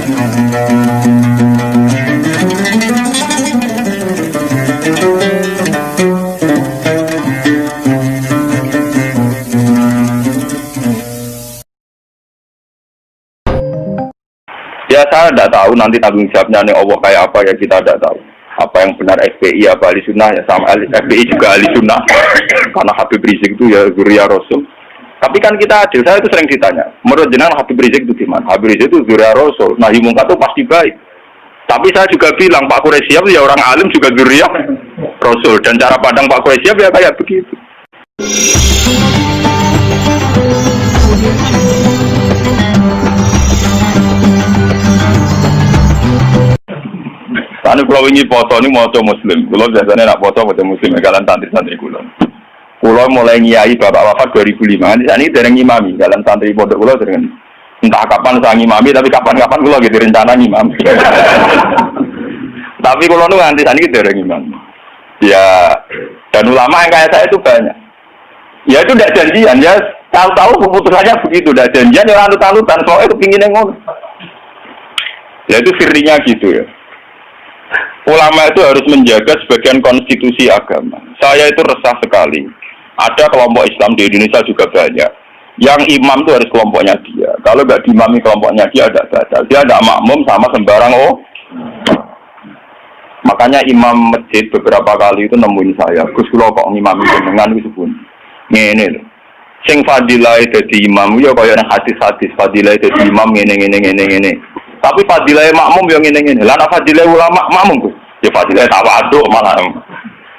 Ya saya tidak tahu nanti tanggung jawabnya nih Allah kayak apa ya, kita tidak tahu. Apa yang benar FPI apa ahli sunnah ya, sama FPI juga ahli sunnah karena Habib Rizik itu ya Zuriya Rasul. Tapi kan kita adil, saya itu sering ditanya, menurut jenengan Habib Rizik itu gimana? Habib Rizik itu Zuriya Rasul, nahi mungkar itu pasti baik. Tapi saya juga bilang Pak Quraisyab ya orang alim juga Zuriya Rasul, dan cara pandang Pak Quraisyab ya kayak begitu. Anu kalau ini foto ini mau Muslim, kalau biasanya nak foto Muslim, kalian santri-santri kulo. Kulo mulai ngiyai bapak wafat 2005, ini dereng ngimami, kalian santri pondok kulo dereng. Entah kapan saya ngimami, tapi kapan-kapan kulo gitu rencana ngimami. Tapi kulo nu nganti ini dereng ngimami. Ya, dan ulama yang kayak saya itu banyak. Ya itu tidak janjian, ya tahu-tahu keputusannya begitu, tidak janjian, ya alut-alutan, soalnya kepinginnya ngono. Ya itu sirinya gitu ya. Ulama itu harus menjaga sebagian konstitusi agama. Saya itu resah sekali. Ada kelompok Islam di Indonesia juga banyak. Yang imam itu harus kelompoknya dia. Kalau nggak diimami kelompoknya dia ada batal. Dia ada makmum sama sembarang Makanya imam masjid beberapa kali itu nemuin saya. Gus kula kok ngimami jenengan itu pun. Ngene lho. Sing fadilah dadi imam ya kaya nang hadis-hadis fadilah dadi imam ngene. Tapi fadilah makmum yang ngene-ngene. Lah nek fadilah ulama makmum tuh. Ya fadilah tawadhu malah.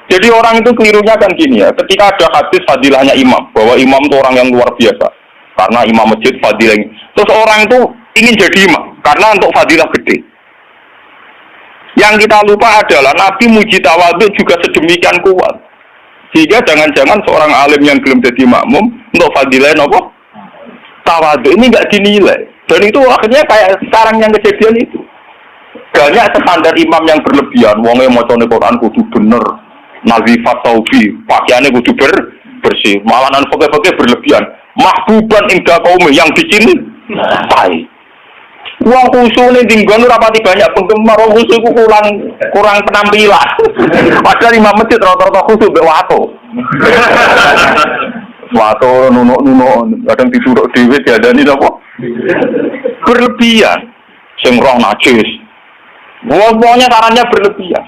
Jadi orang itu kelirunya kan gini ya. Ketika ada hadis fadilahnya imam, bahwa imam itu orang yang luar biasa. Karena imam masjid fadilah. Terus orang itu ingin jadi imam karena untuk fadilah gede. Yang kita lupa adalah Nabi muji tawadhu juga sedemikian kuat. Sehingga jangan-jangan seorang alim yang belum jadi makmum untuk fadilah apa? Tawadhu ini enggak dinilai. Dan itu akhirnya kayak sekarang yang kejadian itu. Banyak standar imam yang berlebihan. Wongnya macane Quran kudu bener. Nazifat taubi, pakaiannya kudu bersih. Malahan pakai berlebihan. Mahbuban inda kaum yang dicintai. Wong khusyuk ini tinggal rapati banyak penggemar. Wong khusyuk itu kurang penampilan. Padahal imam masjid rata-rata khusyuk mbek wato. Wato nunuk kadang disuruh dhewe diadani apa? Berlebihan. Sing roh najis. Pokoknya sarannya berlebihan.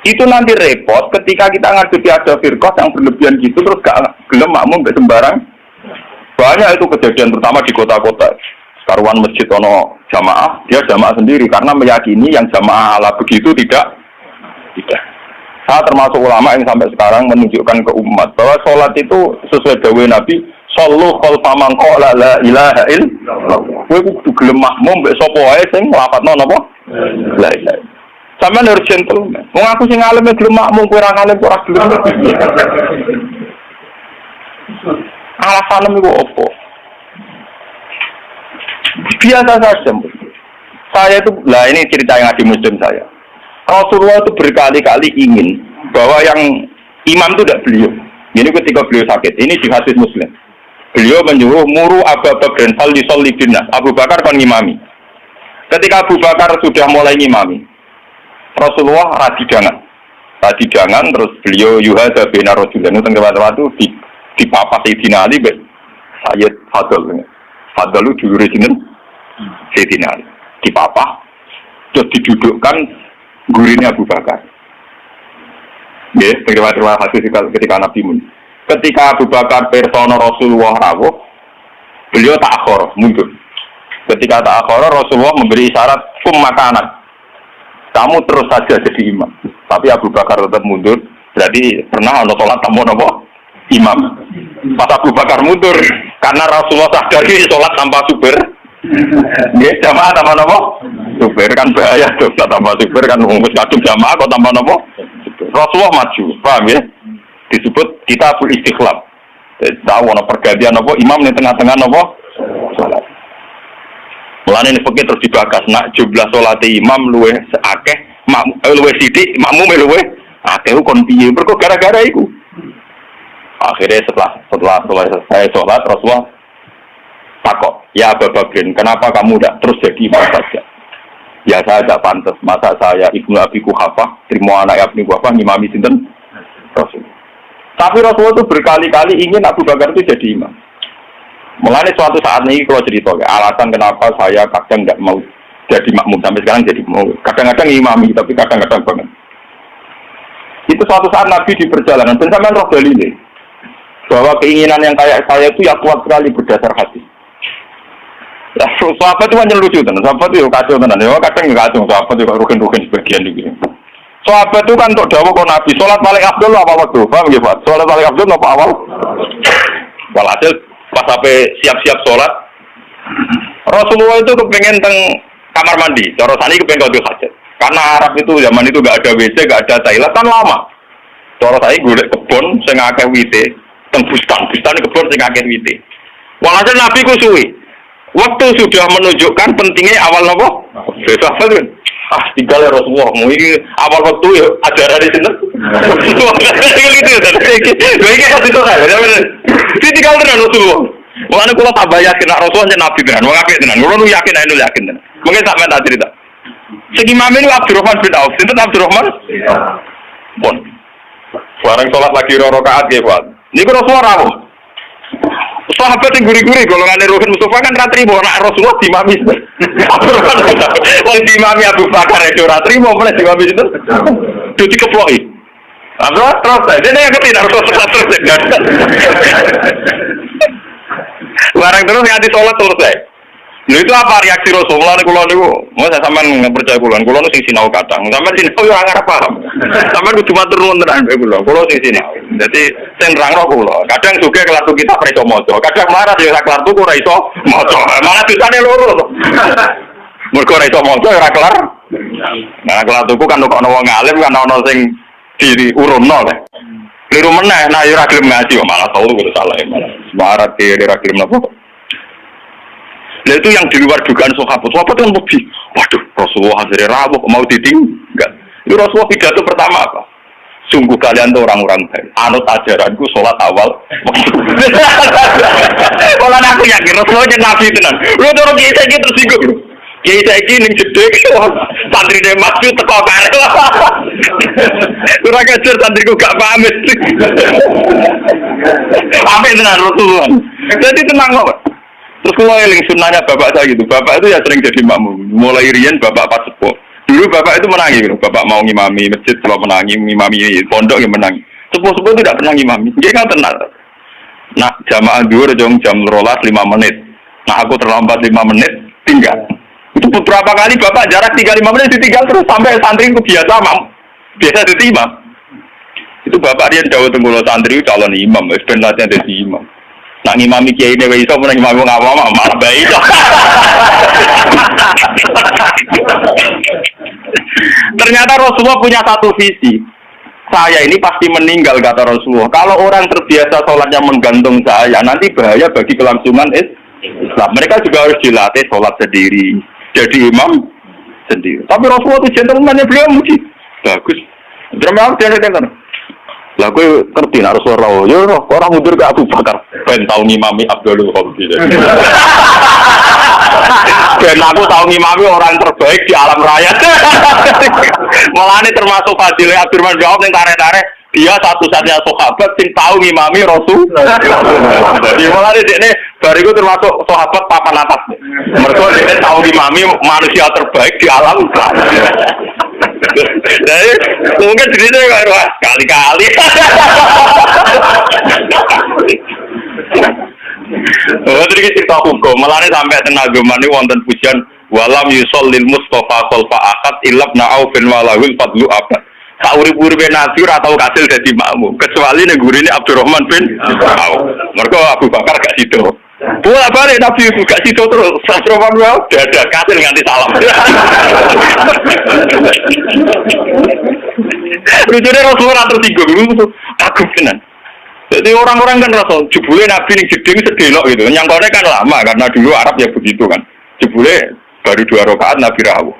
Itu nanti repot ketika kita ngadepi ada firqah yang berlebihan gitu terus gak gelem makmum gak sembarang. Banyak itu kejadian terutama di kota-kota. Karuan masjid ono jamaah, dia jamaah sendiri karena meyakini yang jamaah ala begitu tidak. Saya termasuk ulama yang sampai sekarang menunjukkan ke umat bahwa sholat itu sesuai dawuh Nabi, shollu khalfa man qala la ilaha illallah. Kowe kudu gelem makmum mbek sapa wae sing nglafadzno napa? La ilaha. Sampeyan harus gentleman. Wong aku sing alim gelem makmum kowe ora alim ora gelem. Alasan iku opo? Biasa saja. Saya itu, lah ini cerita yang di muslim saya. Rasulullah itu berkali-kali ingin bahwa yang imam itu tidak beliau. Ini ketika beliau sakit. Ini di hadis Muslim. Beliau menyuruh muru Abu Bakar fal yusolli binnas. Abu Bakar kan ngimami. Ketika Abu Bakar sudah mulai ngimami, Rasulullah radidangan terus beliau yuhada bina rajulan itu waktu di papa Sayyidina Ali Sayyid Fadl. Fadl itu dulure sinten? Sayyidina Ali. Di papa terus didudukkan gurine Abu Bakar. Nggih, terima kasih ketika Nabi mun. Ketika Abu Bakar persona Rasulullah rawuh, beliau ta'akhir, mundur. Ketika ta'akhir, Rasulullah memberi isyarat kum makanan. Kamu terus saja jadi imam. Tapi Abu Bakar tetap mundur. Berarti pernah ada sholat tanpa apa? Imam. Pas Abu Bakar mundur, karena Rasulullah sadari sholat tanpa supir. Nggih, jamaah tanpa apa? Supir kan bahaya dong, tanpa supir kan wis kadung jamaah kok tanpa apa? Rasulullah maju, paham ya? Disebut kita full istikhlaf. Tahu ana pergantian apa imam di tengah-tengah apa? Salat. Mulane nek fikih terus dibahas nak jumlah salate imam luwih akeh, luwih sithik, makmum luwih akeh kon piye? Mergo gara-gara iku. Akhirnya setelah selesai sholat Rasulullah takok, ya Abu Bakar, kenapa kamu tidak terus jadi imam saja? Ya saya tidak pantas. Masa saya Ibnu Abi Quhafah, terima anak Ibnu Quhafah, ngimami sinten Rasul. Tapi Rasulullah itu berkali-kali ingin Abu Bakar itu jadi imam. Mulanya suatu saat ini kalau cerita, alasan kenapa saya kadang tidak mau jadi makmum sampai sekarang jadi mau. Kadang-kadang imami, tapi kadang-kadang banget. Itu suatu saat Nabi di perjalanan, dan sampai roh dalile bahwa keinginan yang kayak saya itu ya kuat sekali berdasar hati. Lah, sahabat itu hanya lucu tenan. Sahabat itu kacau tenan. Ya kadang nggak kacau. Sahabat itu rugen-rugen sebagian gitu. Sahabat itu kan untuk dawuh kok Nabi, salat paling afdal apa waktu? Paham nggih, Pak? Salat paling afdal apa awal? Walhasil pas sampai siap-siap salat, Rasulullah itu kepengen teng kamar mandi. Cara sani kepengen qadha hajat. Karena Arab itu zaman itu nggak ada WC, nggak ada toilet kan lama. Cara saya golek kebon sing akeh wite, teng bustan kebon sing akeh wite. Walhasil Nabi ku suwi. Waktu sudah menunjukkan pentingnya awal nopo, sahabat kan, tinggal ya Rasulullah, mau ini awal waktu ya ajaran di sini, gitu ya, ini kan itu kan, ini tinggal dengan Rasulullah, makanya kalau tambah yakin Rasulullah jadi Nabi dengan, mau ngapain dengan, kalau lu yakin, aku yakin dengan, mungkin tak minta cerita, segi mami ini Abdurrahman bin Auf, itu Abdurrahman, pun, bareng sholat lagi rakaat ya Pak, ini Rasulullah rawuh. Sahabat yang guri-guri golongan Ruhin Mustafa kan ratri bawa anak Rasulullah dimami. Wong dimami Abu Bakar itu ratri mau mulai dimami itu. Duti keploki. Terus dene yang ketidak Rasulullah terus. Barang terus nganti sholat selesai. Lha itu apa reaksi Rasulullah kula niku? Mau saya sampean percaya kula niku sing sinau kadang. Sampean sinau yo ora paham. Sampean kudu matur nuwun tenan kula sing sinau. Dadi sing nerangno kula. Kadang juga kelas kita ora iso maca. Kadang marah ya kelas tuku ora iso maca. Malah dosane loro to. Mergo ora iso maca ora kelar. Nah kelas tuku kan kok ana wong alim kan ana sing diurunno le. Liru meneh nah yo ora gelem ngaji malah tau kudu salah malah. Semarat kira ora gelem napa. Nah itu yang di luar dugaan sahabat yang lebih, waduh Rasulullah hadir rawuh mau ditinggal. Itu Rasulullah pidato pertama apa? Sungguh kalian tuh orang-orang baik. Anut ajaranku sholat awal. Kalau aku yakin Rasulullah jadi nabi tenan. Lu turun kiai saya gitu tersinggung. Kiai saya ini jedek, santri dia masuk teko kare. Kurang ajar santriku gak pamit. Pamit tenan Rasulullah. Jadi tenang kok. Terus kalau eling sunnahnya bapak saya gitu, bapak itu ya sering jadi makmum. Mulai rian bapak pas sepuh. Dulu bapak itu menangi, gitu. Bapak mau ngimami masjid, kalau menangi ngimami pondok yang menangi. Sepuh-sepuh tidak pernah ngimami, dia nggak tenang. Nah jamaah dulu jam 12 5 menit. Nah aku terlambat 5 menit, tinggal. Itu beberapa kali bapak jarak 3-5 menit ditinggal terus sampai santri itu biasa jadi imam. Itu bapak dia jauh tenggulo santri calon imam, sebenarnya jadi imam. Nak ngimami kiai ini iso menang ngimami ngapa malah baik. Ternyata Rasulullah punya satu visi. Saya ini pasti meninggal kata Rasulullah. Kalau orang terbiasa sholatnya menggantung saya, nanti bahaya bagi kelangsungan Islam. Mereka juga harus dilatih sholat sendiri, jadi imam sendiri. Tapi Rasulullah itu gentleman-nya beliau muji. Bagus. Terima kasih. Lah gue ngerti nak Rasulullah, yo orang mundur ke Abu Bakar, ben tau ngimami Abdul Qadir. Ben aku tau ngimami orang terbaik di alam raya. Malah ini termasuk fadilah Abdurrahman bin Auf yang tarik-tarik, dia satu-satunya sahabat yang tahu ngimami Rasul. Jadi malah ini bariku termasuk sahabat papan atas. Mereka dia tahu ngimami manusia terbaik di alam raya. Jadi mungkin ceritanya kayak wah kali-kali. Terus cerita hukum, malah sampai tenaga mani wonten pujian walam yusol lil Mustafa solfa akad ilab naufin walahul fadlu abad. Saurip-uripe Nabi ora tau kasil dadi makmum kecuali ning gurine Abdurrahman bin Auf. Mergo Abu Bakar gak sido. Bola balik Nabi itu gak sido terus. Abdurrahman bin Auf dadak kasil nganti salam. Rujune Rasulullah tersinggung. Aku tenan. Jadi orang-orang kan rasa jebule Nabi ning jeding sedelok gitu. Nyangkone kan lama karena dulu Arab ya begitu kan. Jebule baru 2 rakaat Nabi rawuh.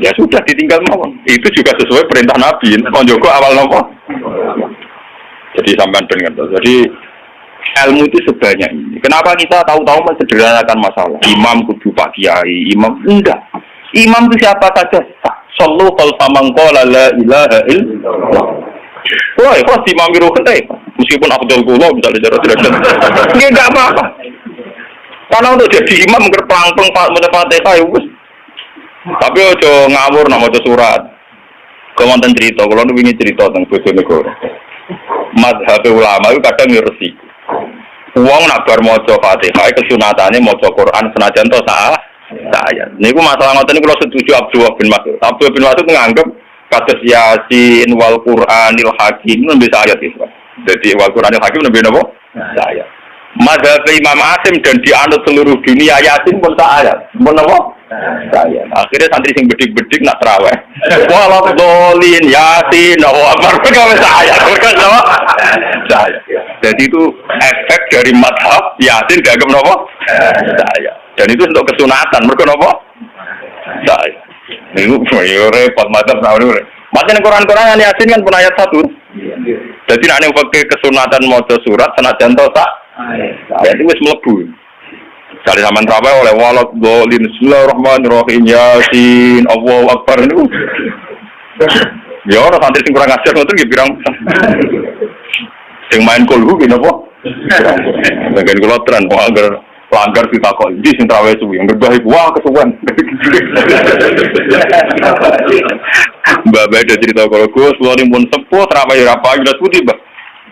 Ya sudah ditinggal mawon. Itu juga sesuai perintah Nabi. Konjoko awal nopo. Jadi sampean ben ngerti. Jadi ilmu itu sebanyak ini. Kenapa kita tahu-tahu mensederhanakan masalah? Imam kudu Pak Kiai, imam enggak. Imam itu siapa saja. Sallu khalfa man qala la ilaha illallah. Wah, ikhlas imam ruhin meskipun afdal kula misalnya cara derajat. Nggih enggak apa-apa. Karena untuk jadi imam ngerplang-plang maca Fatihah ya wis. Tapi aja ngawur nak maca surat. Kemonten cerita, kula nu wingi cerita tentang Bojonegoro. Mazhab ulama itu kadang ngerti. Wong nak bar maca Fatihah kesunatane maca Quran senajan to saya. Niku masalah ngoten niku kula setuju Abdullah bin Mas'ud. Abdullah bin Mas'ud nganggep kados Yasin wal Qur'anil Hakim nembe ayat itu. Jadi wal Qur'anil Hakim nembe napa? Ayat. Mazhab Imam Asim dan dianut seluruh dunia Yasin pun ayat. Pun napa? Ayat. Akhirnya santri sing bedik-bedik nak traweh. Walal dolin Yasin wa amar gawe ayat. Kan napa? Ayat. Jadi itu efek dari mazhab Yasin dianggap napa? Ayat. Dan itu untuk kesunatan. Mergo napa? Ayat. Itu repot macam tahun ini. Macam Quran Yasin kan pun ayat 1. Jadi nak ning pakai kesunatan maca surat senajan to sak. Ayat itu wis mlebu. Kali zaman traweh oleh walad dolin bismillahirrahmanirrahim Yasin Allahu Akbar niku. Ya ora santri sing kurang ajar ngoten nggih pirang. Sing main kulhu ki napa? Bagian kula tren kok anggar langgar ditakon iki sing traweh suwi ngerbah iku wah kesuwen. Mbak ada cerita kalau Gus kula pun sepuh traweh ora pagi wis putih, Mbak.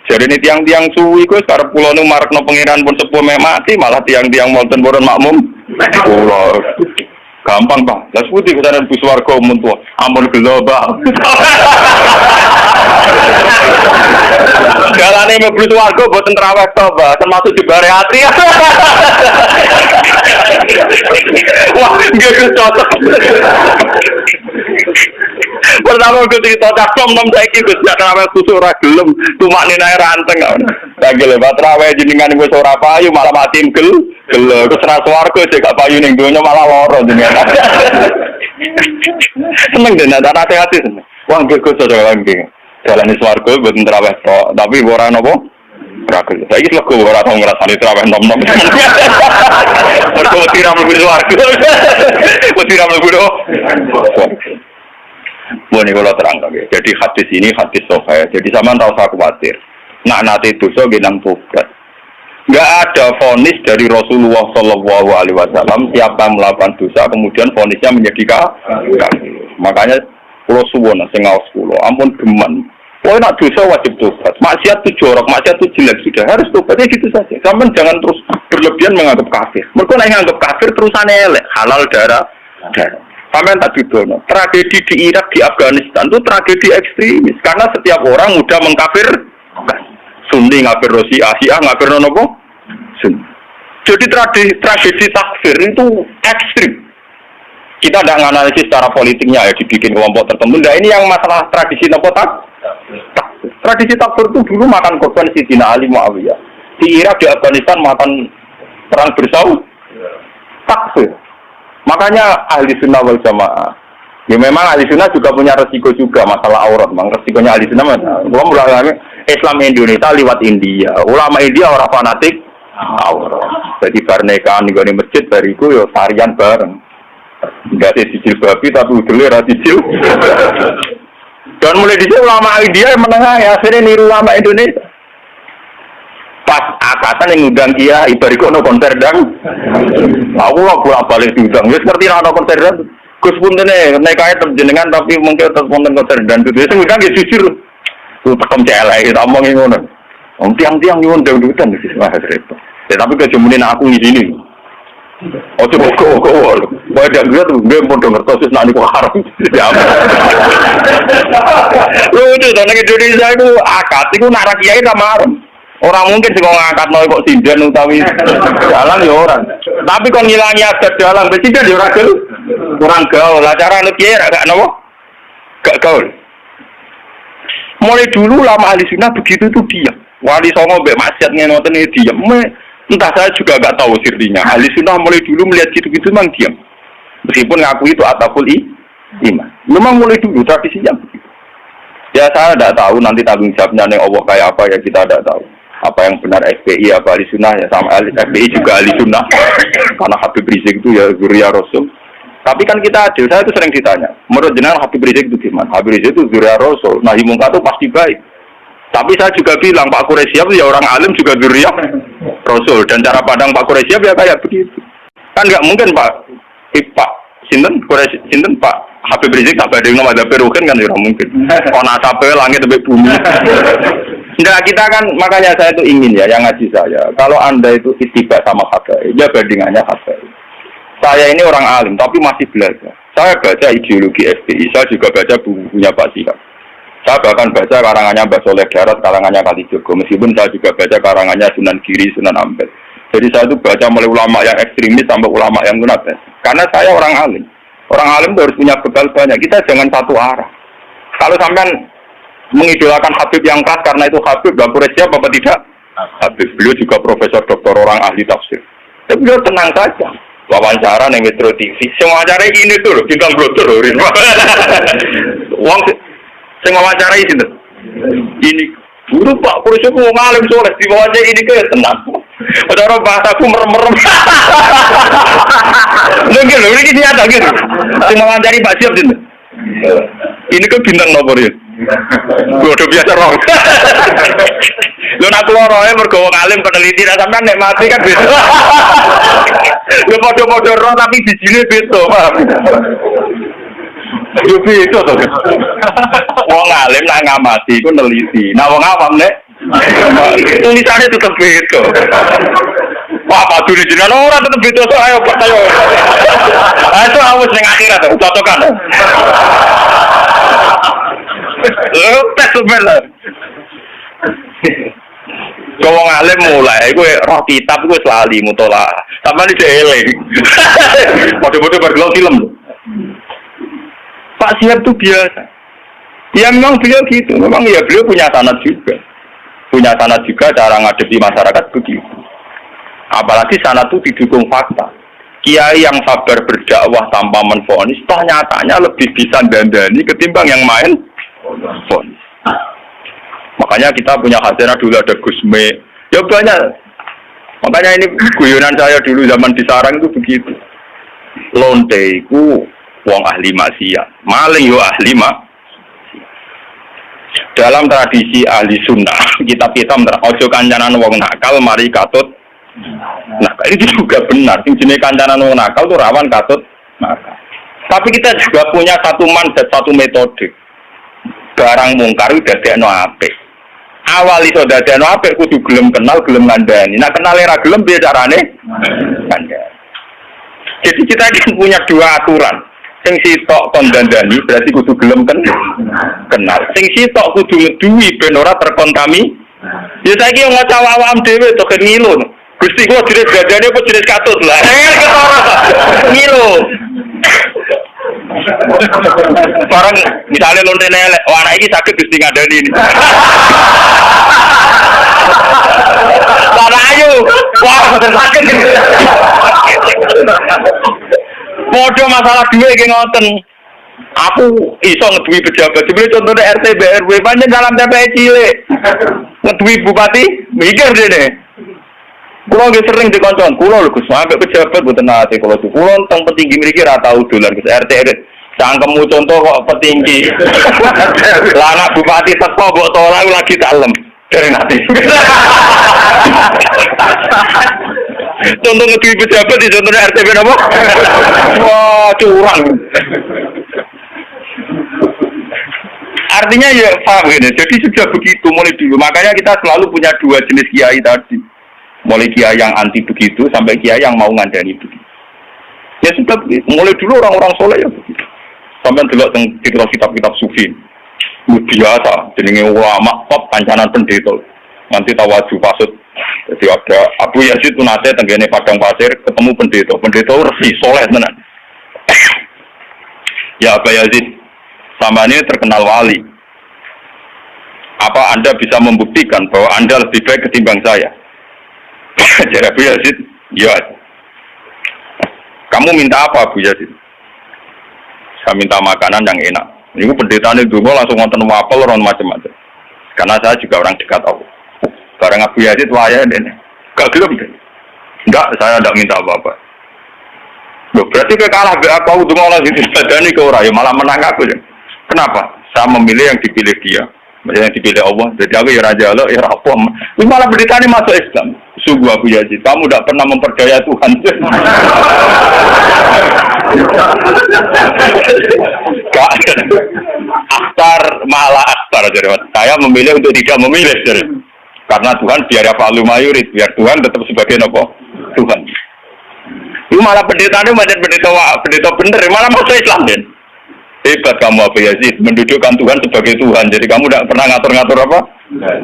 Jadi ini tiang-tiang suwi Gus karep kula nu marekno pangeran pun sepuh mek mati malah tiang-tiang wonten boron makmum. Kula gampang, Pak. Lah putih kesanan bus warga mun tuwa. Ampun global. Galane mlebu warga boten traweh to, Pak. Termasuk jebare atri. Wah, nggih cocok. Pertama aku cerita cakap nom saiki Gus jak traweh kusuk ora gelem, tumakne nae ranteng. Lah gelem traweh jenengan wis ora payu malah mati gel. Wis ra swarga cek gak payu ning donya malah lara jenengan. Seneng den hati-hati seneng. Wah nggih Gus cocok nggih. Jalane swarga mboten traweh tok, tapi ora napa? Ora gelem. Saiki lego ora tau ngrasani traweh nom-nom. Mergo tiram mlebu swarga. Tiram mlebu. Boleh kalau terang lagi. Jadi hadis ini hadis sahih. Jadi sama tahu usah khawatir. Nak nanti dosa genang tobat. Enggak ada vonis dari Rasulullah Shallallahu Alaihi Wasallam siapa melakukan dosa kemudian vonisnya menjadi kafir. Makanya pulau suwon sing ngaos kula ampun geman. Oh nak dosa wajib tobat. Maksiat itu jorok, maksiat itu jelek sudah harus tobat. Ya gitu saja. Sampeyan jangan terus berlebihan menganggap kafir. Mergo nek nganggap kafir terusane elek, halal darah. Sampai tak didono. Tragedi di Irak, di Afghanistan itu tragedi ekstremis karena setiap orang mudah mengkafir. Sunni ngafir Rusia, Syiah ngafir nopo? Sunni. Jadi tragedi takfir itu ekstrim. Kita tidak menganalisis secara politiknya ya dibikin kelompok tertentu. Nah ini yang masalah tradisi nopo takfir. Tradisi takfir itu dulu makan korban Sidina Ali Muawiyah. Di Irak, di Afghanistan makan perang bersaud. Takfir. Makanya ahli sunnah wal jamaah. Ya memang ahli sunnah juga punya resiko juga masalah aurat. Memang resikonya ahli sunnah. Gua mulai Islam Indonesia lewat India. Ulama India orang fanatik aurat. Jadi pernikahan di masjid bariku yo tarian bareng. Enggak ada sijil babi tapi udele ra sijil. Dan mulai disitu ulama India yang menengah ya akhirnya niru ulama Indonesia. Pas akatan yang ngundang dia ibariku ono konser dang. Aku lah bolak balik diundang. Ya seperti ono konser dang. Gus puntene nek kae jenengan tapi mungkin tetep wonten konser dang. Itu ngundang ya jujur. Tuh tekem celek kita omongin ngono. Wong tiang-tiang nyuwun dangdutan iki wah repot. Tapi kejemunin aku ngizini. Ojo kok. Bae dangdut nggih padha ngertos nek niku haram. Lho itu nang Indonesia iku akad iku nak ra kiai ra marem. Orang mungkin sih ngangkat noy kok sinden utawi jalan ya orang. Tapi kon ngilangi adat jalan presiden ya orang kurang gaul. Lah cara anu kiai gak nopo? Gak gaul. Mulai dulu lama ahli sunnah begitu itu diam. Wali songo mbek maksiat ngoten iki diam. Entah saya juga gak tahu sirrinya. Ahli sunnah mulai dulu melihat gitu-gitu memang diam. Meskipun ngaku itu ataful iman. Memang mulai dulu tradisinya begitu. Ya saya tidak tahu nanti tanggung jawabnya ning Allah kayak apa ya kita tidak tahu. Apa yang benar FPI apa ahli sunnah ya sama FPI juga ahli sunnah karena Habib Rizik itu ya Zuriya Rasul Tapi kan kita adil, saya itu sering ditanya, menurut jenengan Habib Rizik itu gimana? Habib Rizik itu dzurriyyah Rasul, nahi mungkar itu pasti baik. Tapi saya juga bilang Pak Quraisyab ya orang alim juga dzurriyyah Rasul, dan cara pandang Pak Quraisyab ya kayak begitu. Kan nggak mungkin Pak Sinten Pak Habib Rizik tak badhe nama Perukin kan tidak mungkin. Ono asape langit sampai bumi. Enggak, kita kan makanya saya itu ingin ya yang ngaji saya. Kalau Anda itu ittiba sama habaib, ya bandingannya habaib. Saya ini orang alim, tapi masih belajar. Saya baca ideologi FPI, saya juga baca bukunya Pak Sihab. Saya bahkan baca karangannya Mbak Soleh Darat, karangannya Kalijogo. Meskipun saya juga baca karangannya Sunan Giri, Sunan Ampel. Jadi saya itu baca mulai ulama yang ekstremis sampai ulama yang munafik. Karena saya orang alim. Orang alim harus punya bekal banyak. Kita jangan satu arah. Kalau sampean mengidolakan Habib yang keras karena itu Habib, Mbak Quraisyab apa tidak? Habib. Beliau juga profesor doktor orang ahli tafsir. Tapi beliau tenang saja. Wawancara ning Metro TV. Sing wawancara ini tuh lho, bintang blotor lho. Wong sing wawancara iki sinten? Ini guru Pak Quraisyab wong alim soleh diwawancara ini ke tenang. Ora bahasaku merem-merem. Lho iki nyata gitu. Sing wawancara Pak Siap sinten? Ini ke bintang nomor ya. Udah biasa roh. Lu nak keluar rohnya mergo wong alim peneliti lah sampean nek mati kan beda. Lu padha-padha roh tapi dijine beda, paham? Yo beda to. Wong alim nak ngamati iku neliti. Nah wong awam nek tulisane tetep beda. Wah, padu di jenengan ora tetep beda so ayo percaya. Ayo awes ning akhirat cocokan. Tes sebenarnya. Kau ngalim mulai, gue roh kitab gue selalu mutola. Sama di celeng. Bodoh-bodoh bergelau film. Pak Siap tuh biasa. Ya memang beliau gitu. Memang ya beliau punya sanad juga. Punya sanad juga cara ngadepi masyarakat begitu. Apalagi sanad itu didukung fakta. Kiai yang sabar berdakwah tanpa menvonis, toh nyatanya lebih bisa dandani ketimbang yang main vonis. Makanya kita punya khazanah dulu ada Gusme. Ya banyak. Makanya ini guyonan saya dulu zaman di Sarang itu begitu. Lonte itu wong ahli maksiat. Maling yo ahli dalam tradisi ahli sunnah, kitab-kitab ojo kancanan wong nakal mari katut. Nah, ini juga benar. Jenis kancanan wong nakal itu rawan katut nakal. Tapi kita juga punya satu mandat, satu metode. Barang mungkar udah dadekno apik. Awal iso dadekno apik kudu gelem kenal, gelem ngandani. Nah, kenal era gelem piye carane? Ngandani. Jadi kita punya dua aturan. Sing sitok kon dandani berarti kudu gelem kenal. Sing sitok kudu ngeduwi ben ora terkontami. Ya saiki wong awam dhewe to kan ngilu. Gusti kula jenis dandane apa jenis katut lah. Ketara. Ngilu. Barang misalnya lontene elek, oh anak ini sakit Gusti ngadani ini. Karena ayo, wah sakit. Podo masalah duwe iki ngoten. Aku iso ngeduwi pejabat. Sebenarnya contohnya RT BRW pancen dalam TPS cilik. Ngeduwi bupati mikir dene. Kulo nggih sering dikoncon, kulo lho Gus, sampe pejabat mboten nate kulo tuh. Kulo teng petinggi mriki ra tau dolan Gus RT. Cangkemmu contoh kok petinggi. Lah anak bupati teko mbok tolak lagi dalem. Dari nanti. Contoh ngeduwi pejabat di contohnya RT apa? Wah, curang. Artinya ya paham gini. Jadi sudah begitu mulai dulu. Makanya kita selalu punya dua jenis kiai tadi. Mulai kiai yang anti begitu sampai kiai yang mau ngandani begitu. Ya sudah begitu. Mulai dulu orang-orang soleh ya begitu. Sampai delok teng kitab-kitab sufi. Biasa jenenge ulama top kancanan pendeta. Nanti tawaju pasut. Jadi ada Abu Yazid Tunate tenggene padang pasir ketemu pendeta. Pendeta resi soleh tenan. Ya Abu Yazid, sama ini terkenal wali. Apa Anda bisa membuktikan bahwa Anda lebih baik ketimbang saya? Jadi Abu Yazid, ya. Kamu minta apa Abu Yazid? Saya minta makanan yang enak. Ini pendeta ini dulu langsung ngonten wapel orang macam-macam. Karena saya juga orang dekat Allah. Barang Abu Yazid waya deh. Gak gelem deh. Enggak, saya tidak minta apa-apa. Loh, berarti kowe kalah be aku donga sing disebadani ke ora ya malah menang aku ya. Kenapa? Saya memilih yang dipilih dia. Yang dipilih Allah. Jadi aku ya raja Allah, ya apa. Ini malah beritanya masuk Islam. Sungguh aku Yazid, kamu tidak pernah memperdaya Tuhan. Akhtar malah akhtar. Saya memilih untuk tidak memilih. Karena Tuhan biar ya falu mayurid. Biar Tuhan tetap sebagai apa? Tuhan. Itu malah pendetanya macam pendeta bener. Malah masuk Islam kan. Hebat kamu Abu Yazid, mendudukkan Tuhan sebagai Tuhan. Jadi kamu tidak pernah ngatur-ngatur apa?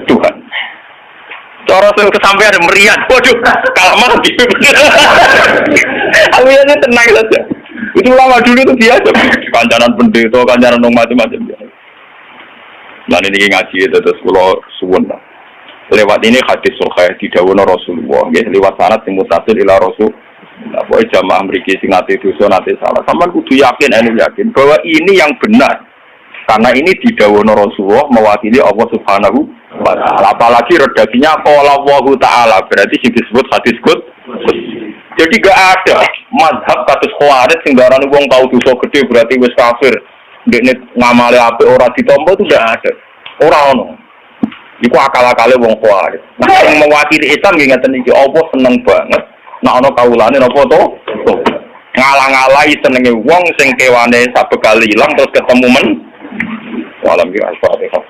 Tuhan. Cara saya kesampaian meriah, waduh, kalah mati. Abu Yazid tenang saja. Itu lama dulu itu biasa. Kancanan pendeta, kancanan macam-macam. Dan ini ngaji itu terus kalau suwun. Lewat ini hadis sulhaya didhawuhna Rasulullah. Lewat sanad yang mutasil ila Rasul. Apa jamaah mriki sing ate dosa nate salah. Sampeyan kudu yakin bahwa ini yang benar. Karena ini didhawuhna Rasulullah mewakili Allah Subhanahu wa taala. Apalagi redaksinya qala Allahu taala, berarti sing disebut hadis qudsi. Jadi gak ada mazhab kados Khawarij sing darani wong tau dosa gede berarti wis kafir. Ndekne ngamale apik ora ditampa itu gak ada. Ora ono. Iku akal-akale wong Khawarij. Nah, yang mewakili Islam nggih ngeten iki Allah seneng banget. Nah ana kawulane napa to? Ngalang-alai senenge wong sing kewane sabekal ilang terus ketemu men. Walam bi al-Fatihah.